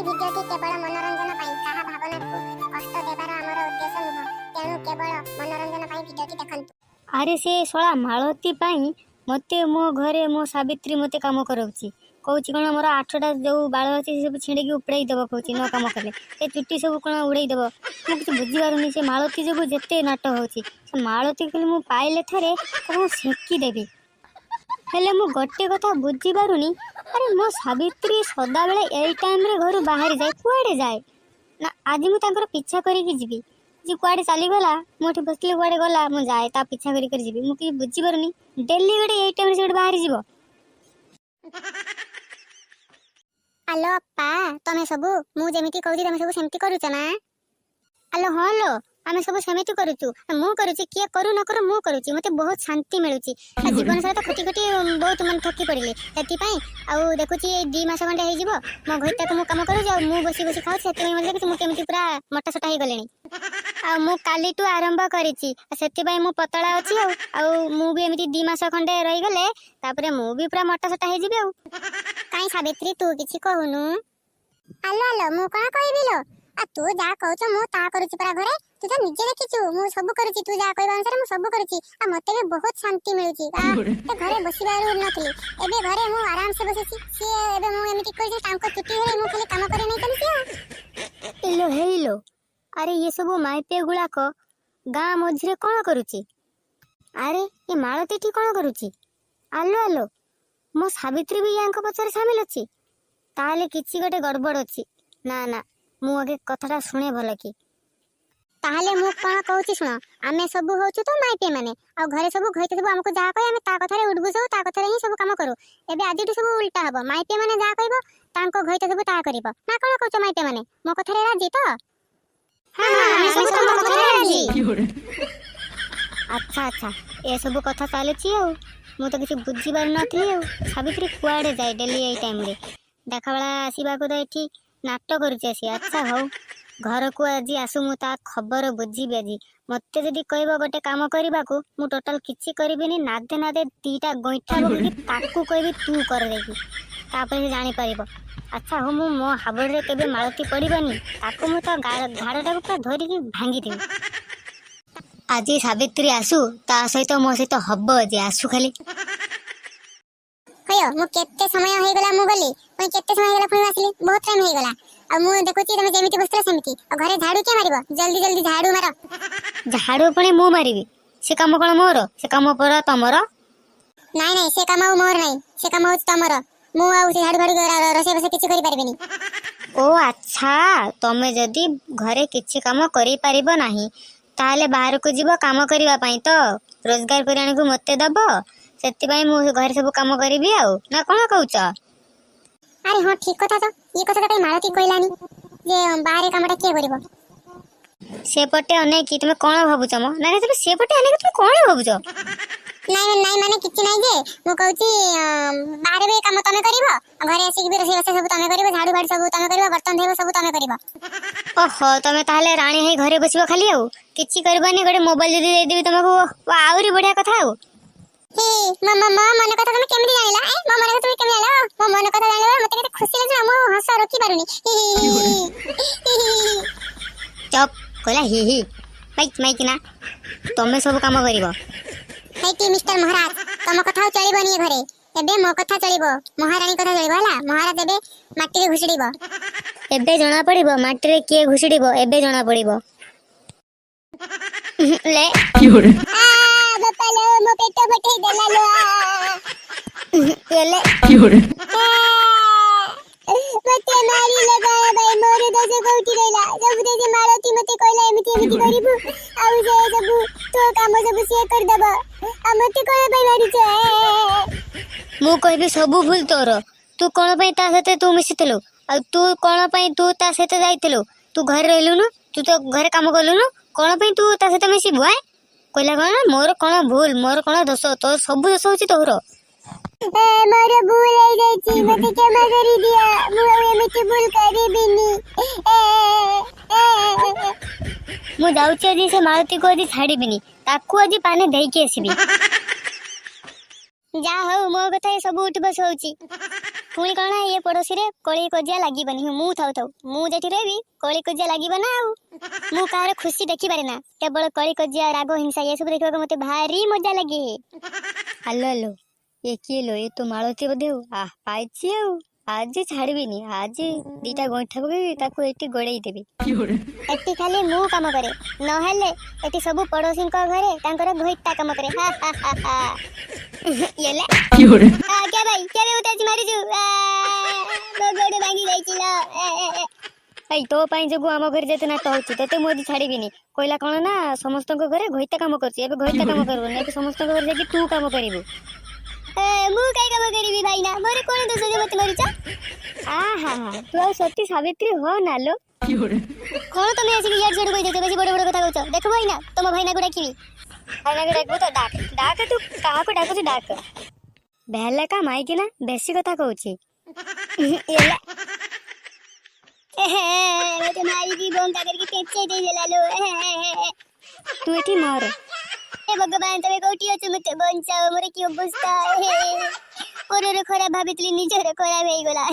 ଭିଡିଓଟି କେବଳ ମନୋରଞ୍ଜନ ପାଇଁ କାହା ଭାବନାକୁ କଷ୍ଟ ଦେବାର ଆମର ଉଦ୍ଦେଶ୍ୟ ନୁହଁ। ତେଣୁ କେବଳ ମନୋରଞ୍ଜନ ପାଇଁ ଭିଡିଓଟି ଦେଖନ୍ତୁ। ଆରେ ସେ ଶଳା ମାଳତୀ ପାଇଁ ମତେ ମୋ ଘରେ ମୋ ସାବିତ୍ରୀ ମତେ କାମ କରାଉଛି। କହୁଛି କ'ଣ ମୋର 8ଟା ଯେଉଁ ବାଳ ଅଛି ସେ ସବୁ ଛିଣ୍ଡିକି ଉପଡ଼େଇ ଦେବ କହୁଛି ନ କାମ କଲେ। ସେ ଚୁଟି ସବୁ କ'ଣ ଉଡ଼େଇ ଦେବ। ମୁଁ କିଛି ବୁଝିପାରୁନି ସେ ମାଳତୀ ଯୋଗୁଁ ଯେତେ ନାଟ ହେଉଛି। ସେ ମାଳତୀ କହିଲେ ମୁଁ ପାଇଲେ ଥରେ ତାକୁ ମୁଁ ସେକି ଦେବି। ହେଲେ ମୁଁ ଗୋଟେ କଥା ବୁଝିପାରୁନି, ଆରେ ମୋ ସାବିତ୍ରୀ ସଦାବେଳେ ଏଇ ଟାଇମ୍ରେ ଘରୁ ବାହାରି ଯାଏ, କୁଆଡ଼େ ଯାଏ ନା? ଆଜି ମୁଁ ତାଙ୍କର ପିଛା କରିକି ଯିବି। ଯେ କୁଆଡ଼େ ଚାଲିଗଲା, ମୁଁ ଏଠି ବସିଥିଲି କୁଆଡ଼େ ଗଲା, ମୁଁ ଯାଏ ତା ପିଛା କରି ଯିବି। ମୁଁ କିଛି ବୁଝିପାରୁନି, ଡେଲି ଗୋଟେ ଏଇ ଟାଇମ୍ରେ ସେ ଗୋଟେ ବାହାରି ଯିବ। ଆଲୋ ଅପା, ତମେ ସବୁ ମୁଁ ଯେମିତି କହୁଛି ତମେ ସବୁ ସେମିତି କରୁଛ ନା? ଆଲୋ ହଁ ଲୋ, ଆମେ ସବୁ ସେମିତି କରୁଛୁ। ମୁଁ କରୁଛି, କିଏ କରୁ ନ କରୁ ମୁଁ କରୁଛି। ମତେ ବହୁତ ଶାନ୍ତି ମିଳୁଛି। ଜୀବନ ସାରା ତ ଖଟି ଖଟି ବହୁତ ମାନେ ଥକି ପଡ଼ିଲି। ସେଥିପାଇଁ ଆଉ ଦେଖୁଛି ଏଇ 2 ମାସ ଖଣ୍ଡେ ହେଇଯିବ ମୋ ଘରଟାକୁ ମୁଁ କାମ କରୁଛି ଆଉ ମୁଁ ବସି ବସି ଖାଉଛି। ସେଥିପାଇଁ ମତେ ଲାଗୁଛି ମୁଁ କେମିତି ପୁରା ମୋଟାସୋଟା ହେଇଗଲିଣି। ଆଉ ମୁଁ କାଲିଠୁ ଆରମ୍ଭ କରିଛି, ସେଥିପାଇଁ ମୁଁ ପତଳା ଅଛି। ଆଉ ମୁଁ ବି ଏମିତି 2 ମାସ ଖଣ୍ଡେ ରହିଗଲେ ତାପରେ ମୁଁ ବି ପୁରା ମୋଟାସୋଟା ହେଇଯିବି। ଆଉ କାଇଁ ସାବିତ୍ରୀ ତୁ କିଛି କହୁନୁ? ଆଲୋ ମୁଁ କଣ କହିବି ଲୋ? ତୁ ଯାହା କହୁଛ ମୁଁ ତାହା କରୁଛି ପରା ଘରେ। ତୁ ତ ନିଜେ ଦେଖିଛୁ ମୁଁ ସବୁ କରୁଛି। ତୁ ଯାହା କହିବା ଅନୁସାରେ ମୁଁ ସବୁ କରୁଛି। ଆଉ ମତେ ବି ବହୁତ ଶାନ୍ତି ମିଳୁଛି। ଘରେ ବସିବାରୁ ନଥିଲି, ଏବେ ଘରେ ମୁଁ ଆରାମସେ ବସିଛି। ସିଏ ଏବେ ମୁଁ ଏମିତି କହିଛି ତାଙ୍କ ଚୁଟି ଧରି ମୁଁ ଖାଲି କାମ କରି ନେଇ ଚାଲିଛି। ଇଲୋ ହେଇଲୋ, ଆରେ ଇଏ ସବୁ ମାଇପିଆ ଗୁଡ଼ାକ ଗାଁ ମଝିରେ କ'ଣ କରୁଛି? ଆରେ ଏ ମାଳତୀ ଏଠି କ'ଣ କରୁଛି? ଆଲୋ ମୋ ସାବିତ୍ରୀ ବି ୟାଙ୍କ ପଛରେ ସାମିଲ ଅଛି। ତାହେଲେ କିଛି ଗୋଟେ ଗଡ଼ବଡ଼ ଅଛି। ନା ମୁଁ ଆଗେ କଥାଟା ଶୁଣେ ଭଲ କି। ତାହେଲେ ମୁଁ କଣ କହୁଛି ଶୁଣ, ଆମେ ସବୁ ହଉଛୁ ତ ମାଇପିଆ ମାନେ। ଆଉ ଘରେ ସବୁ ଘଇତେ ସବୁ ଆମକୁ ଯାହା କହେ ଆମେ ତା କଥାରେ ଉଠବୁ, ସବୁ ତା କଥାରେ ହିଁ ସବୁ କାମ କରୁ। ଏବେ ଆଜିଠୁ ସବୁ ଉଲ୍ଟା ହବ। ମାଇପିଆ ମାନେ ଯାହା କହିବ ତାଙ୍କ ଘଇତେ ସବୁ ତାହା କରିବ। ନା କଣ କହୁଛ ମାଇପିଆ ମାନେ? ମୋ କଥାରେ ରାଜି ତ? ଆମେ ସବୁ ତମ କଥାରେ ରାଜି। ଆଚ୍ଛା ଏସବୁ କଥା ଚାଲିଛି। ଆଉ ମୁଁ ତ କିଛି ବୁଝିପାରୁନଥିଲି। ଆଉ ସାବିତ୍ରୀ କୁଆଡ଼େ ଯାଏ ଡେଲି ଏଇ ଟାଇମ୍ରେ? ଦେଖାବେଳା ଆସିବାକୁ ତ ଏଠି ନାଟ କରୁଛି ଆସି। ଆଚ୍ଛା ହଉ, ଘରକୁ ଆଜି ଆସୁ, ମୁଁ ତା ଖବର ବୁଝିବି ଆଜି। ମତେ ଯଦି କହିବ ଗୋଟେ କାମ କରିବାକୁ, ମୁଁ ଟୋଟାଲ କିଛି କରିବିନି। ନାଦେ 2ଟା ଗଇଁଠା ପକେଇକି ତାକୁ କହିବି ତୁ କର ଦେଇକି, ତାପରେ ସେ ଜାଣିପାରିବ। ଆଚ୍ଛା ହଉ, ମୁଁ ମୋ ହାବୁଡ଼ରେ କେବେ ମାଳତୀ ପଡ଼ିବନି। ତାକୁ ମୁଁ ତା ଘାଡ଼ଟାକୁ ପୁରା ଧରିକି ଭାଙ୍ଗିଦେବି। ଆଜି ସାବିତ୍ରୀ ଆସୁ, ତା ସହିତ ମୋ ସହିତ ହବ ଆଜି। ଆସୁ ଖାଲି। ମୁଁ କେତେ ସମୟ ହେଇଗଲା ମୁଁ ଗଲି, ପୁଣି କେତେ ସମୟ ହେଇଗଲା ପୁଣି ଆସିଲି। ବହୁତ ଟାଇମ ହେଇଗଲା। ଆଉ ମୁଁ ଦେଖୁଛି ତମେ ଯେମିତି ବସିଥିଲ ସେମିତି। ଆଉ ଘରେ ଝାଡୁ କିଏ ମାରିବ? ଜଲ୍ଦି ଝାଡୁ ମାର। ଝାଡୁ ପୁଣି ମୁଁ ମାରିବି? ସେ କାମ କ'ଣ ମୋର? ସେ କାମ ପରା ତମର। ନାଇଁ ସେ କାମ ଆଉ ମୋର ନାହିଁ, ସେ କାମ ହଉଛି ତମର। ମୁଁ ଆଉ ସେ ଝାଡୁ ରୋଷେଇ ବସେଇ କିଛି କରିପାରିବିନି। ଓ ଆଚ୍ଛା, ତମେ ଯଦି ଘରେ କିଛି କାମ କରିପାରିବ ନାହିଁ ତାହେଲେ ବାହାରକୁ ଯିବ କାମ କରିବା ପାଇଁ, ତ ରୋଜଗାର କରି ଆଣିକୁ ମତେ ଦବ। ସେଥିପାଇଁ ମୁଁ ଘରେ ସବୁ କାମ କରିବି ଆଉ, ନା କ'ଣ କହୁଛ? ଆରେ ହଁ ଠିକ କଥା ତ। ଏ କଥାଟା କାଇଁ ମାଳତୀ କହିଲାନି ଯେ ବାହାରେ କାମଟା କିଏ କରିବ? ସେପଟେ ଅନେଇକି ତମେ କ'ଣ ଭାବୁଛ ମ? ନାଇଁ ତମେ ସେପଟେ ଅନେଇକି ତମେ କ'ଣ ଭାବୁଛ? ନାଇଁ ମାନେ କିଛି ନାହିଁ ଯେ ମୁଁ କହୁଛି ବାହାରେ ବି କାମ ତମେ କରିବ, ଘରେ ଆସିକି ବି ରୋଷେଇ ବାସ ସବୁ ତମେ କରିବ, ଝାଡୁ ବାଡି ସବୁ ତମେ କରିବ, ବର୍ତ୍ତନ ଧୋଇବ ସବୁ ତମେ କରିବ। ଓହୋ, ତମେ ତାହେଲେ ରାଣୀ ହେଇ ଘରେ ବସିବ ଖାଲି, ଆଉ କିଛି କରିବନି। ଗୋଟେ ମୋବାଇଲ ଯଦି ଦେଇଦେବି ତମକୁ, ଆହୁରି ବଢିଆ କଥା। ଆଉ ମୋ ମନ କଥା ତମେ କେମିତି ଜାଣିଲା? ମୋ ମନ କଥା ତମେ କେମିତି ଜାଣିଲା? ମୋ ମନ କଥା ଜାଣିଲା ମତେ କେତେ ଖୁସି ଲାଗୁଛି। ମୁଁ ହସ ରୋକି ପାରୁନି। ଚପ କହିଲା ହି ହି ମାଇକି ନା, ତମେ ସବୁ କାମ କରିବ। ହେଇଟି ମିଷ୍ଟର ମହାରାଜ, ତମ କଥା ଆଉ ଚଳିବନି ଏ ଘରେ। ଏବେ ମୋ କଥା ଚଳିବ, ମହାରାଣୀ କଥା ଚଳିବ ହେଲା। ମହାରାଜ ଏବେ ମାଟିରେ ଘୁଷୁଡିବ। ଏବେ ଜଣା ପଡିବ ମାଟିରେ କିଏ ଘୁଷୁଡିବ, ଏବେ ଜଣା ପଡିବ। ଲେ ବାପା ଲୋ, ମୋ ପେଟ ଫଟେଇ ଦେଲା ଲୋ। ଲେ ମତେ ମାରିଲେ ଗାଁ ଭାଇ, ମୋର ଦୋଷ କୋଉଠି ରହିଲା? ସବୁ ସେ ମାଳତୀ ମତେ କହିଲା ଏମିତି କରିବୁ, ଆଉ ସେ ସବୁ ତୋ କାମ ସବୁ ସିଏ କରିଦବ। ଆଉ ମତେ କଣ ପାଇଁ ମାରିଛ? ମୁଁ କହିବି ସବୁ ଭୁଲ ତୋର। ତୁ କ'ଣ ପାଇଁ ତା ସହିତ ତୁ ମିଶିଥିଲୁ? ଆଉ ତୁ କ'ଣ ପାଇଁ ତୁ ତା ସହିତ ଯାଇଥିଲୁ? ତୁ ଘରେ ରହିଲୁନୁ, ତୁ ତ ଘରେ କାମ କଲୁନୁ। କ'ଣ ପାଇଁ ତୁ ତା ସହିତ ମିଶିବୁ? କହିଲା କ'ଣ ମୋର କ'ଣ ଭୁଲ, ମୋର କ'ଣ ଦୋଷ? ତୋର ସବୁ ଦୋଷ ହଉଛି ତୋର। ମୋର ଭୁଲ ହେଇଯାଇଛି, ମତେ କ୍ଷମା କରିଦିଅ। ମୁଁ ଆଉ ଏମିତି ଭୁଲ କରିବିନି। ମୁଁ ଯାଉଛି ଆଜି ସେ ମାଳତୀକୁ ଆଜି ଛାଡ଼ିବିନି, ତାକୁ ଆଜି ପାନେ ଦେଇକି ଆସିବି। ଯାହା ହଉ ମୋ କଥା ସବୁ ଉଠି ବସ ହଉଛି। ପୁଣି କଣ ଏ ପଡୋଶୀରେ କଳି କଜିଆ ଲାଗିବନି ମୁଁ ଥାଉ ଥାଉ ମୁଁ ଯେଠି ରହିବି କଳି କଜିଆ ଲାଗିବ ନା ଆଉ ମୁଁ କାହାର ଖୁସି ଦେଖିପାରେ ନା କେବଳ କଳି କଜିଆ ରାଗ ହିଂସା ଏସବୁ ଦେଖିବାକୁ ମତେ ଭାରି ମଜା ଲାଗେ। ହାଲୋ ହାଲୋ ଏ କିଏ लो ଏ ତ ମାଳତୀ ବୋଧେ ଆଉ ପାଇଛି ଆଉ ଆଜି ଛାଡିବିନି ଆଜି ଦିଟା ଗଇଁଠା ପକେଇ ତାକୁ ଏଠି ଗୋଡେଇ ଦେବି। ଏଠି ଖାଲି ମୁଁ କାମ କରେ ନହେଲେ ଏଠି ସବୁ ପଡୋଶୀଙ୍କ ଘରେ ତାଙ୍କର ଘଇତା କାମ କରେ ହା ହା ହା ହା येले क्या भाई क्या रे उताज मारिजु ମୋ ଗୋଡ ଭାଙ୍ଗି ଯାଇଚି ଲ ଏଇ ତୋ ପାଇଁ ଯୋଗୁ ଆମ ଘରେ ଯେତେ ନାଟ ହଉଛି ତତେ ମୁଁ ଆଜି ଛାଡିବିନି କହିଲା କଣ ନା ସମସ୍ତଙ୍କ ଘରେ ଘଇତା କାମ କରୁଛି ଏବେ ଘଇତା କାମ କରିବୁନି ଏବେ ସମସ୍ତଙ୍କ ଘରେ ଯାଇକି ତୁ କାମ କରିବୁ। ମୁଁ କାଇ କାମ କରିବି ଭାଇନା ମୋର କଣ ଦୋଷ ଯେ ମତେ ମାରୁଛ ଆହା ତୁ ଆଉ ସତୀ ସାବିତ୍ରୀ हो ନା लो କଣ ତମେ ଆସିକି ଇଆଡ ସିଆଡ କହି ଦଉଛ ବେଶୀ ବଡ ବଡ କଥା କହୁଛ ଦେଖ ଭାଇନା ତମ ଭାଇନାକୁ ଡାକିବି ଭାଇନାକୁ ଡାକିବୁ ତ ଡାକ ଡାକ ତୁ କାହାକୁ ଡାକୁଛୁ ଡାକ ବେଲେ କା ମାଇକି ନା ବେଶୀ କଥା କହୁଛି ଏଲା ମତେ ମାରିକି ବଙ୍କା କରିକି ପେଚେଇ ଦେଇଦେଲା लो ତୁ ଏଠି ମର हे भगवान तमे कोठी अछ मते बंचाओ मोरे की अवस्था हे ओरे खराब भाबितली निजरे खराब हे गला